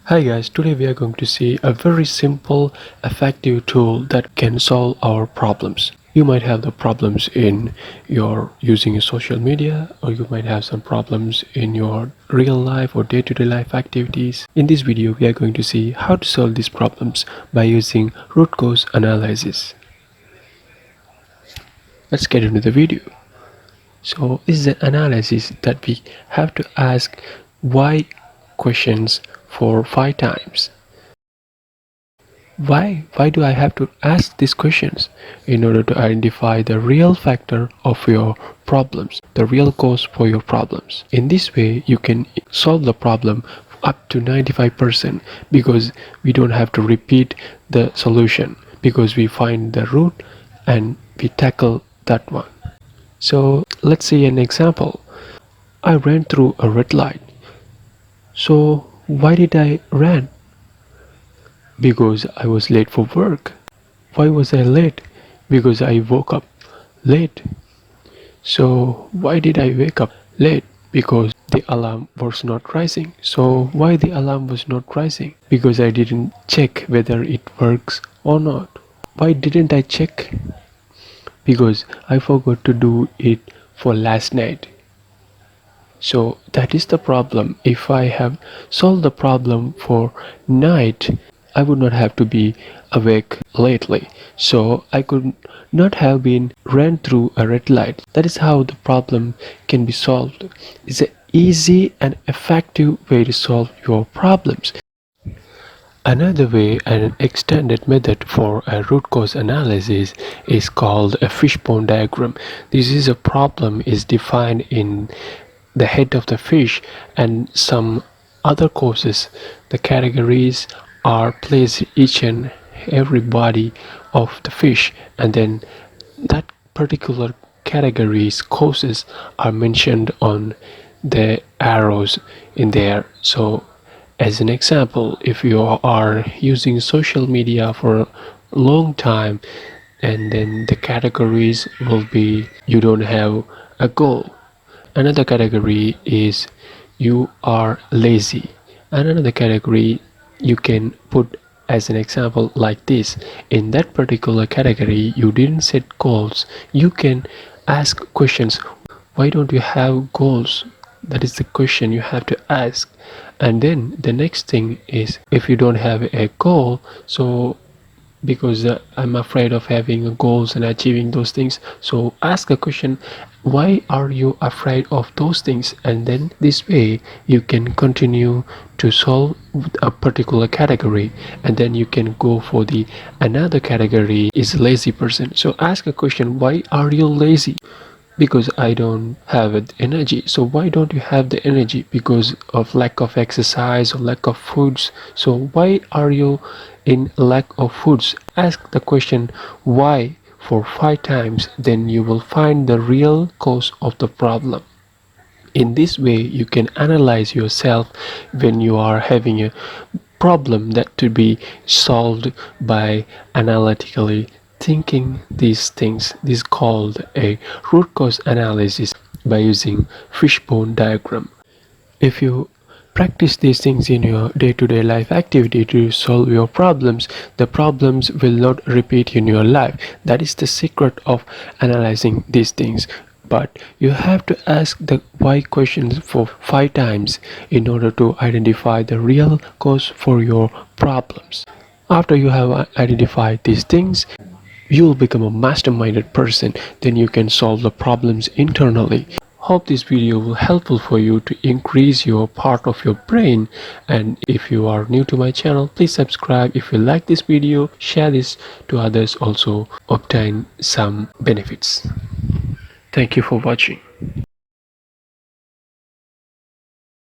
Hi guys, today we are going to see a very simple, effective tool that can solve our problems. You might have the problems in your using social media, or you might have some problems in your real life or day-to-day life activities. In this video, we are going to see how to solve these problems by using root cause analysis. Let's get into the video. So this is an analysis that we have to ask why questions for 5 times. Why do I have to ask these questions? In order to identify the real factor of your problems, the real cause for your problems. In this way, you can solve the problem up to 95% because we don't have to repeat the solution, because we find the root and we tackle that one. So let's see an example. I ran through a red light. So why did I run? Because I was late for work. Why was I late? Because I woke up late. So why did I wake up late? Because the alarm was not rising. So why the alarm was not rising? Because I didn't check whether it works or not. Why didn't I check? Because I forgot to do it for last night. So that is the problem. If I have solved the problem for night, I would not have to be awake lately. So I could not have been ran through a red light. That is how the problem can be solved. It's an easy and effective way to solve your problems. Another way and an extended method for a root cause analysis is called a fishbone diagram. This is a problem is defined in the head of the fish and some other causes. The categories are placed each and every body of the fish, and then that particular category's causes are mentioned on the arrows in there. So as an example, if you are using social media for a long time, and then the categories will be you don't have a goal. Another category is you are lazy. And another category you can put as an example like this. In that particular category, you didn't set goals. You can ask questions. Why don't you have goals? That is the question you have to ask. And then the next thing is, if you don't have a goal, so because I'm afraid of having goals and achieving those things, so ask a question, why are you afraid of those things? And then this way you can continue to solve a particular category, and then you can go for the another category is lazy person. So ask a question, why are you lazy? Because I don't have energy. So why don't you have the energy? Because of lack of exercise or lack of foods. So why are you in lack of foods? Ask the question why for 5 times, then you will find the real cause of the problem. In this way you can analyze yourself when you are having a problem that to be solved by analytically thinking these things. This is called a root cause analysis by using fishbone diagram. If you practice these things in your day-to-day life activity to solve your problems, the problems will not repeat in your life. That is the secret of analyzing these things. But you have to ask the why questions for 5 times in order to identify the real cause for your problems. After you have identified these things, you will become a masterminded person. Then you can solve the problems internally. Hope this video will helpful for you to increase your part of your brain. And if you are new to my channel, please subscribe. If you like this video, share this to others, also obtain some benefits. Thank you for watching.